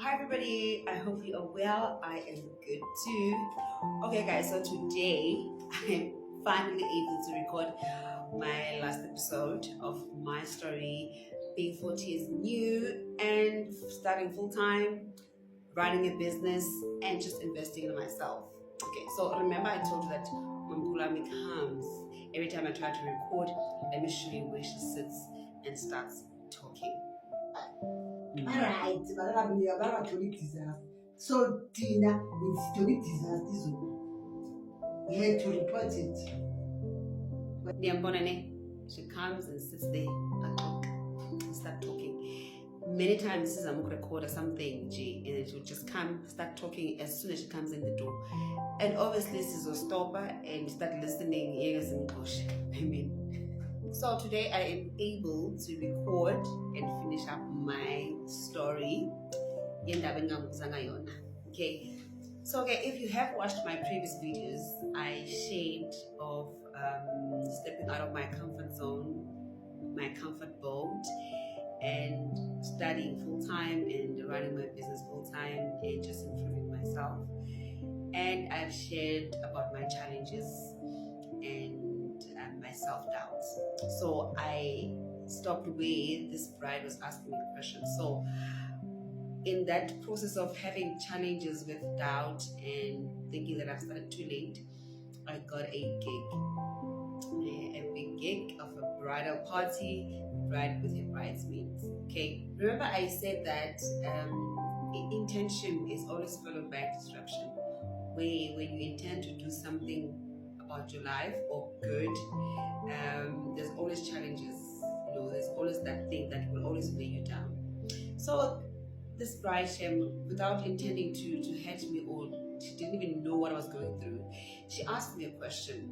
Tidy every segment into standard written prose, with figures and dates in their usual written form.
Hi everybody, I hope you are well. I am good too. Okay guys, so today I'm finally able to record my last episode of my story, being 40 years new and starting full time, running a business and just investing in myself. Okay, so remember I told you that Mamkulami comes every time I try to record. Let me show you where she sits and starts talking. Alright, barathola disaster. So Tina, it's a disaster. We had to report it. She comes and sits there and start talking. Many times this is I'm gonna record or something, G, and then she'll just come, start talking as soon as she comes in the door. And obviously this is a stopper and start listening, yes and gosh. I mean. So today I am able to record and finish up my story. Okay. So if you have watched my previous videos, I shared of stepping out of my comfort zone, my comfort boat, and studying full time and running my business full time and just improving myself. And I've shared about my challenges and my self-doubts. So I stopped where this bride was asking me a question. So in that process of having challenges with doubt and thinking that I've started too late, I got a big gig of a bridal party, bride with her bridesmaids. Okay, remember I said that intention is always followed by disruption. When you intend to do something about your life or good, there's always challenges. There's always that thing that will always weigh you down. So this bride, without intending to hurt me or she didn't even know what I was going through, she asked me a question.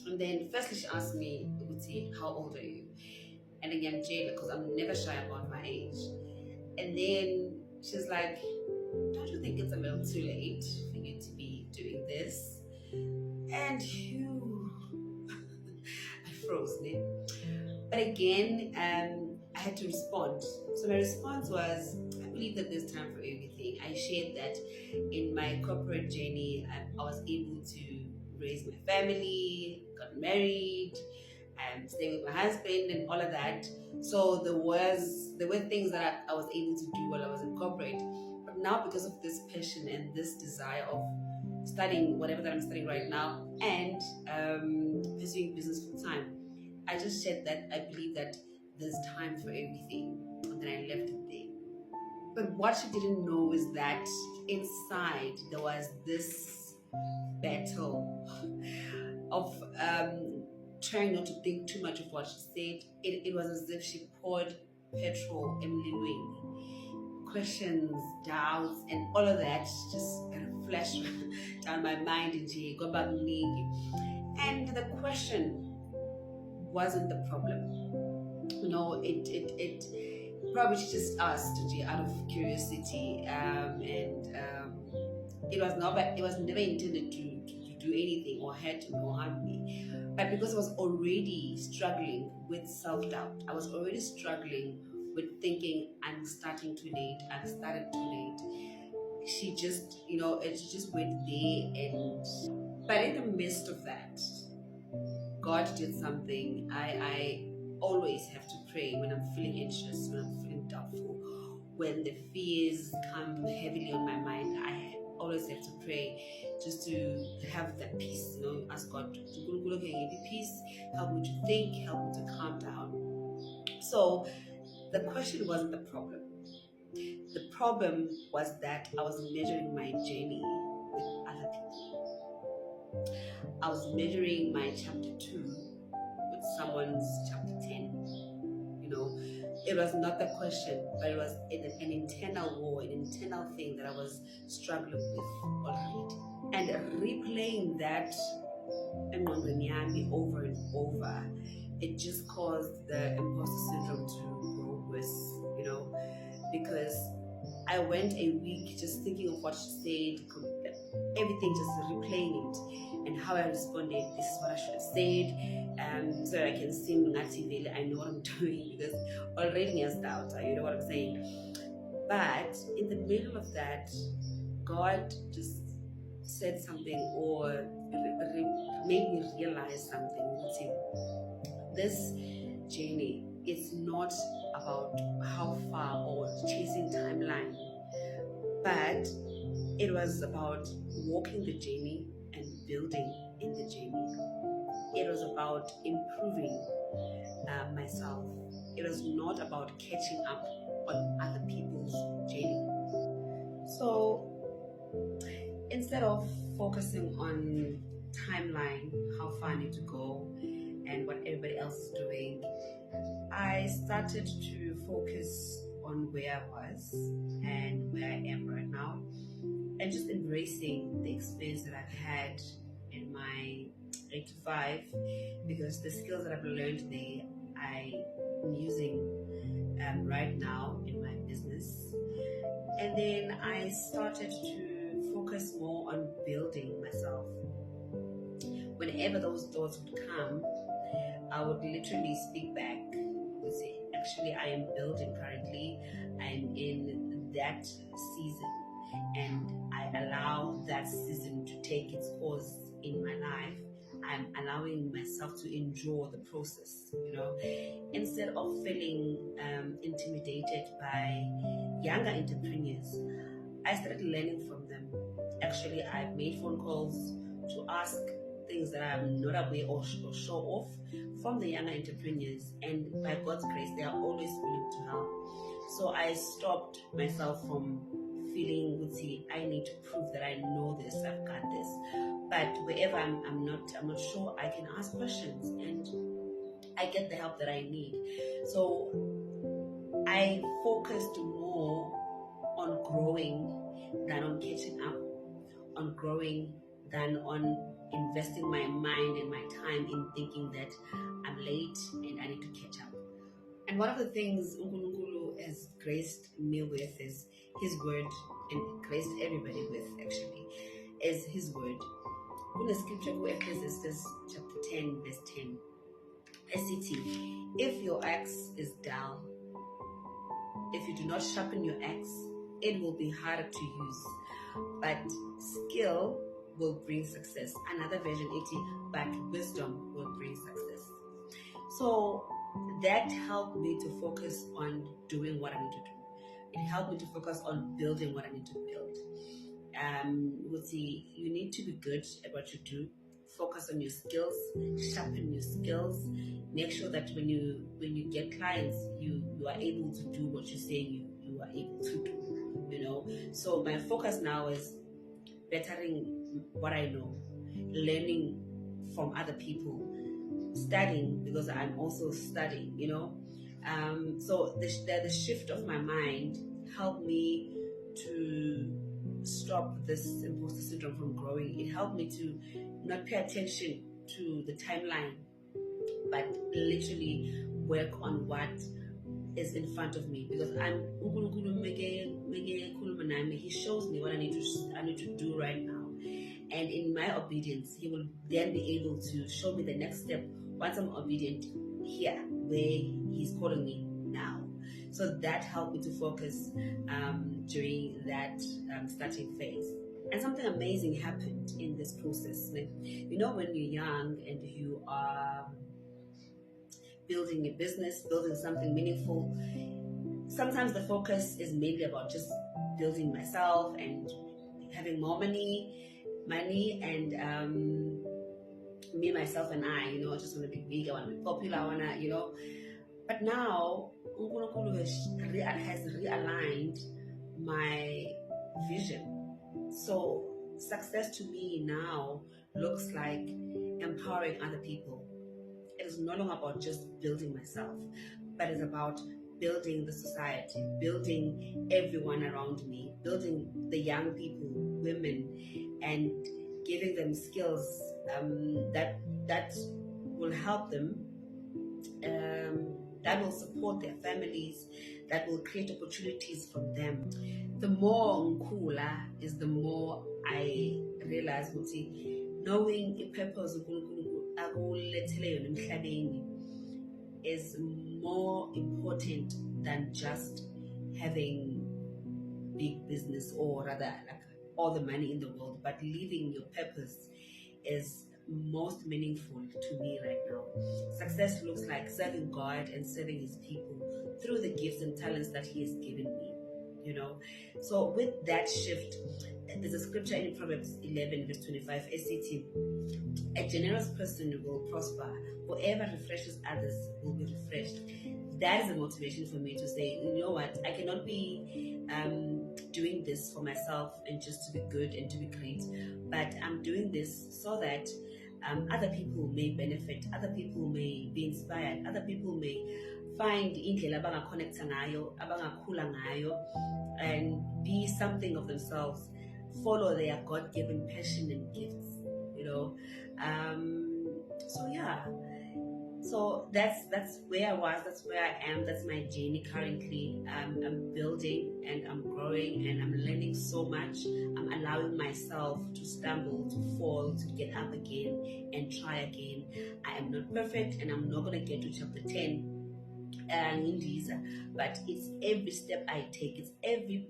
And then firstly she asked me, Uti, how old are you? And again, Jayla, because I'm never shy about my age. And then she's like, don't you think it's a little too late for you to be doing this? And I froze then. But again, I had to respond. So my response was, I believe that there's time for everything. I shared that in my corporate journey, I was able to raise my family, got married, and stay with my husband and all of that. So there were things that I was able to do while I was in corporate. But now because of this passion and this desire of studying whatever that I'm studying right now and pursuing business full time, I just said that I believe that there's time for everything. And then I left it there. But what she didn't know is that inside there was this battle of trying not to think too much of what she said. It was as if she poured petrol emlilweni. Questions, doubts, and all of that just kind of flashed down my mind and she got back me. And the question wasn't the problem. It probably she just asked out of curiosity, and it was never intended to do anything or hurt me or harm me. But because I was already struggling with self-doubt, I was already struggling with thinking I'm starting too late, I've started too late. She just, it just went there. But in the midst of that, God did something. I always have to pray when I'm feeling anxious, when I'm feeling doubtful, when the fears come heavily on my mind. I always have to pray just to have that peace, ask God to give me peace, help me to think, help me to calm down. So the question wasn't the problem. The problem was that I was measuring my journey with other people. I was measuring my chapter 2 with someone's chapter 10. It was not the question, but it was an internal war, an internal thing that I was struggling with already. And replaying that over and over, it just caused the imposter syndrome to grow worse, because I went a week just thinking of what she said, everything, just replaying it and how I responded. This is what I should have said, so I can seem natively I know what I'm doing, because already has doubt, you know what I'm saying. But in the middle of that, God just said something or made me realize something. See, this journey is not about how far or chasing timeline, but it was about walking the journey and building in the journey. It was about improving myself. It was not about catching up on other people's journey. So instead of focusing on timeline, how far I need to go, and what everybody else is doing, I started to focus on where I was and where I am right now, and just embracing the experience that I've had in my 8 to 5, because the skills that I've learned there, I'm using right now in my business. And then I started to focus more on building myself. Whenever those thoughts would come, I would literally speak back. I would say, actually, I am building currently. I'm in that season, and I allow that season to take its course in my life. I'm allowing myself to enjoy the process, instead of feeling intimidated by younger entrepreneurs. I started learning from them. Actually, I've made phone calls to ask things that I'm not aware or show off from the younger entrepreneurs, and by God's grace, they are always willing to help. So I stopped myself from feeling, I need to prove that I know this, I've got this. But wherever I'm not sure, I can ask questions and I get the help that I need. So I focused more on growing than on catching up, on growing than on investing my mind and my time in thinking that I'm late and I need to catch up. And one of the things uNkulunkulu has graced me with is His word, and graced everybody with actually, is His word. In the scripture, Ecclesiastes chapter 10, verse 10, SCT, if your axe is dull, if you do not sharpen your axe, it will be harder to use, but skill will bring success. Another version, 80, but wisdom will bring success. So that helped me to focus on doing what I need to do. It helped me to focus on building what I need to build. You need to be good at what you do. Focus on your skills, sharpen your skills. Make sure that when you get clients, you are able to do what you're saying you are able to do. So my focus now is bettering what I know, learning from other people, studying, because I'm also studying. So the shift of my mind helped me to stop this imposter syndrome from growing. It helped me to not pay attention to the timeline, but literally work on what is in front of me, because He shows me what I need to do right now, and in my obedience, He will then be able to show me the next step once I'm obedient here where He's calling me now. So that helped me to focus during that starting phase. And something amazing happened in this process. When you're young and you are building a business, building something meaningful, sometimes the focus is mainly about just building myself and having more money and me, myself, and I, I just want to be big, I want to be popular, I want to, But now, uNkulunkulu has realigned my vision. So success to me now looks like empowering other people. It is no longer about just building myself, but it's about building the society, building everyone around me, building the young people, women, and giving them skills that will help them, that will support their families, that will create opportunities for them. The more Nkula is, the more I realize knowing a purpose is more important than just having big business or rather like all the money in the world, but living your purpose is most meaningful to me right now. Success looks like serving God and serving His people through the gifts and talents that He has given me. So with that shift, there's a scripture in Proverbs 11 verse 25, SCT: a generous person will prosper. Whoever refreshes others will be refreshed. That is a motivation for me to say, you know what, I cannot be doing this for myself and just to be good and to be great, but I'm doing this so that other people may benefit, other people may be inspired, other people may find indlela abanga-connecta ngayo, abangakhula ngayo, and be something of themselves, follow their God-given passion and gifts, so yeah. So that's where I was, that's where I am, that's my journey currently. I'm building and I'm growing and I'm learning so much. I'm allowing myself to stumble, to fall, to get up again and try again. I am not perfect and I'm not going to get to chapter 10 in Lisa, but it's every step I take, it's every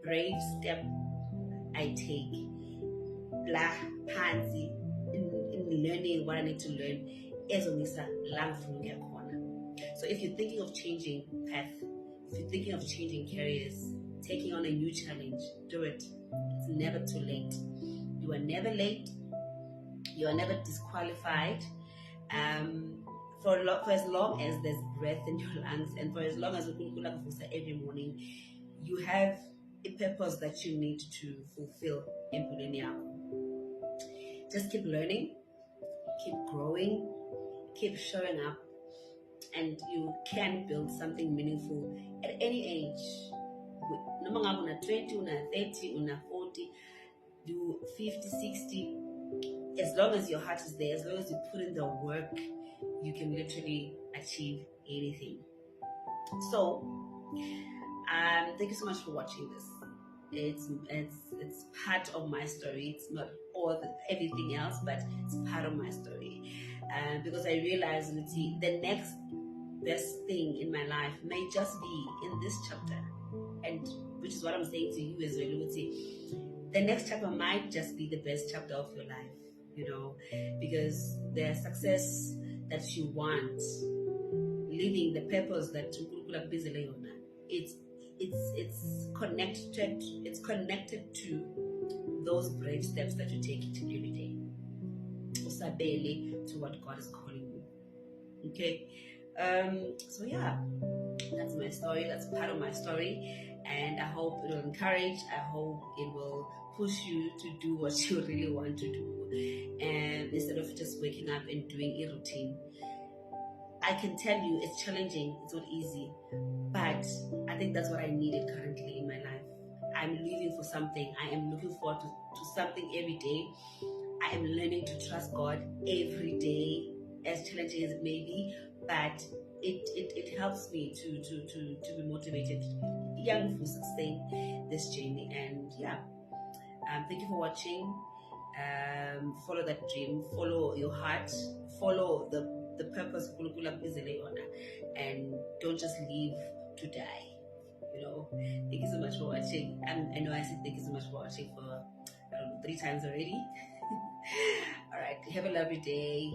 brave step I take, la pansy, in learning what I need to learn. So if you're thinking of changing path, if you're thinking of changing careers, taking on a new challenge, do it. It's never too late. You are never late. You are never disqualified. For as long as there's breath in your lungs, and for as long as you every morning, you have a purpose that you need to fulfill. Just keep learning, keep growing, keep showing up, and you can build something meaningful at any age. No matter una 20, una 30, una 40, do 50, 60. As long as your heart is there, as long as you put in the work, you can literally achieve anything. So, thank you so much for watching this. It's part of my story. It's not everything else, but it's part of my story. Because I realized the next best thing in my life may just be in this chapter, and which is what I'm saying to you as well. The next chapter might just be the best chapter of your life, because the success that you want, living the purpose that it's connected to those brave steps that you take each and every day. To what God is calling you. Okay. So yeah, that's my story. That's part of my story, and I hope it will encourage. I hope it will push you to do what you really want to do, and instead of just waking up and doing a routine. I can tell you it's challenging, it's not easy, but I think that's what I needed currently in my life. I'm living for something. I am looking forward to something every day. I am learning to trust God every day, as challenging as it may be, but it helps me to be motivated, young for sustain this journey. And yeah, thank you for watching. Follow that dream, follow your heart, follow the purpose, and don't just live to die. Thank you so much for watching. I know I said thank you so much for watching for, I don't know, 3 times already. All right, have a lovely day.